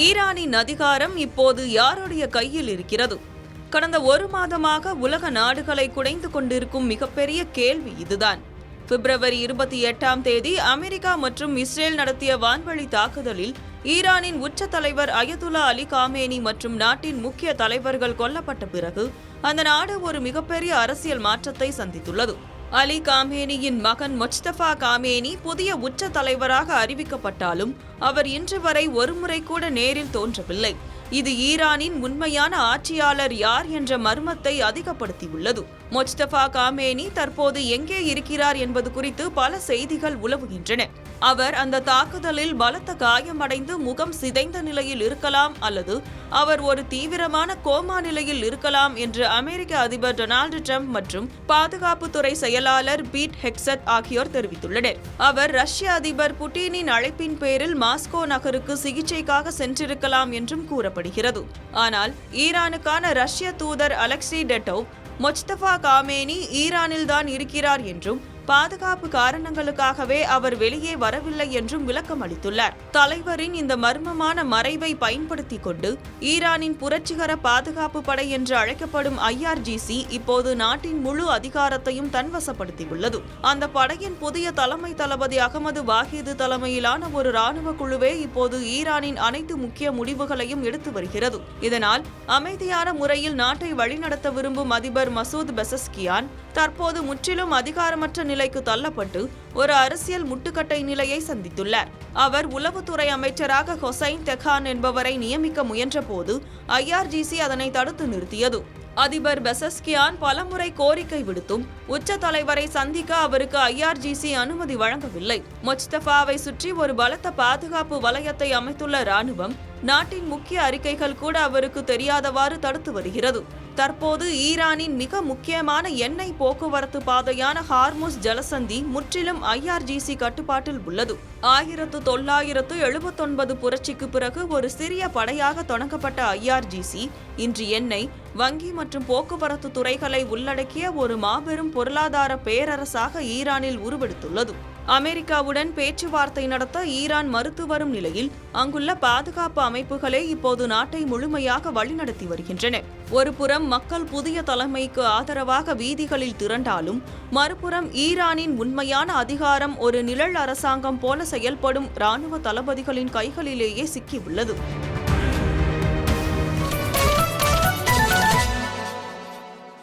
ஈரானின் அதிகாரம் இப்போது யாருடைய கையில் இருக்கிறது? கடந்த ஒரு மாதமாக உலக நாடுகளை குடைந்து கொண்டிருக்கும் மிகப்பெரிய கேள்வி இதுதான். பிப்ரவரி 28ஆம் தேதி அமெரிக்கா மற்றும் இஸ்ரேல் நடத்திய வான்வழி தாக்குதலில் ஈரானின் உச்ச தலைவர் அயதுல்லா அலி காமேனி மற்றும் நாட்டின் முக்கிய தலைவர்கள் கொல்லப்பட்ட பிறகு அந்த நாடு ஒரு மிகப்பெரிய அரசியல் மாற்றத்தை சந்தித்துள்ளது. அலி காமேனியின் மகன் முஜ்தபா காமேனி புதிய உச்ச தலைவராக அறிவிக்கப்பட்டாலும் அவர் இன்று வரை ஒருமுறை கூட நேரில் தோன்றவில்லை. இது ஈரானின் உண்மையான ஆட்சியாளர் யார் என்ற மர்மத்தை அதிகப்படுத்தியுள்ளது. முஜ்தபா காமேனி தற்போது எங்கே இருக்கிறார் என்பது குறித்து பல செய்திகள் உலவுகின்றன. அவர் அந்த தாக்குதலில் பலத்த காயமடைந்து முகம் சிதைந்த நிலையில் இருக்கலாம் அல்லது அவர் ஒரு தீவிரமான கோமா நிலையில் இருக்கலாம் என்று அமெரிக்க அதிபர் டொனால்டு டிரம்ப் மற்றும் பாதுகாப்புத்துறை செயலாளர் பீட் ஹெக்ஸட் ஆகியோர் தெரிவித்துள்ளனர். அவர் ரஷ்ய அதிபர் புட்டினின் அழைப்பின் பேரில் மாஸ்கோ நகருக்கு சிகிச்சைக்காக சென்றிருக்கலாம் என்றும் கூறப்படுகிறது. ஆனால் ஈரானுக்கான ரஷ்ய தூதர் அலெக்சி டெட்டோவ் முஜ்தபா காமேனி ஈரானில்தான் இருக்கிறார் என்றும் பாதுகாப்பு காரணங்களுக்காகவே அவர் வெளியே வரவில்லை என்றும் விளக்கம் அளித்துள்ளார். தலைவரின் இந்த மர்மமான மறைவை பயன்படுத்திக் கொண்டு ஈரானின் புரட்சிகர பாதுகாப்பு படை என்று அழைக்கப்படும் IRGC இப்போது நாட்டின் முழு அதிகாரத்தையும் தன்வசப்படுத்தியுள்ளது. அந்த படையின் புதிய தலைமை தளபதி அகமது வாஹிது தலைமையிலான ஒரு ராணுவ குழுவே இப்போது ஈரானின் அனைத்து முக்கிய முடிவுகளையும் எடுத்து வருகிறது. இதனால் அமைதியான முறையில் நாட்டை வழிநடத்த விரும்பும் அதிபர் மசூத் பெசஸ்கியான் தற்போது முற்றிலும் அதிகாரமற்ற நிலைக்கு தள்ளப்பட்டு ஒரு அரசியல் முட்டுக்கட்டை நிலையை சந்தித்துள்ளார். அவர் உளவுத்துறை அமைச்சராக ஹொசைன் தெஹான் என்பவரை நியமிக்க முயன்றபோது IRGC அதனை தடுத்து நிறுத்தியது. அதிபர் பெசஸ்கியான் பலமுறை கோரிக்கை விடுத்தும் உச்ச தலைவரை சந்திக்க அவருக்கு IRGC அனுமதி வழங்கவில்லை. முஜ்தபாவை சுற்றி ஒரு பலத்த பாதுகாப்பு வலயத்தை அமைத்துள்ள ராணுவம் நாட்டின் முக்கிய அறிக்கைகள் கூட அவருக்கு தெரியாதவாறு தடுத்து வருகிறது. தற்போது ஈரானின் மிக முக்கியமான எண்ணெய் போக்குவரத்து பாதையான ஹார்முஸ் ஜலசந்தி முற்றிலும் IRGC கட்டுப்பாட்டில் உள்ளது. 1979 புரட்சிக்கு பிறகு ஒரு சிறிய படையாக தொடங்கப்பட்ட IRGC இன்று எண்ணெய், வங்கி மற்றும் போக்குவரத்து துறைகளை உள்ளடக்கிய ஒரு மாபெரும் பொருளாதார பேரரசாக ஈரானில் உருவெடுத்துள்ளது. அமெரிக்காவுடன் பேச்சுவார்த்தை நடத்த ஈரான் மறுத்து வரும் நிலையில் அங்குள்ள பாதுகாப்பு அமைப்புகளே இப்போது நாட்டை முழுமையாக வழிநடத்தி வருகின்றன. ஒருபுறம் மக்கள் புதிய தலைமைக்கு ஆதரவாக வீதிகளில் திரண்டாலும் மறுபுறம் ஈரானின் உண்மையான அதிகாரம் ஒரு நிழல் அரசாங்கம் போல செயல்படும் ராணுவ தளபதிகளின் கைகளிலேயே சிக்கியுள்ளது.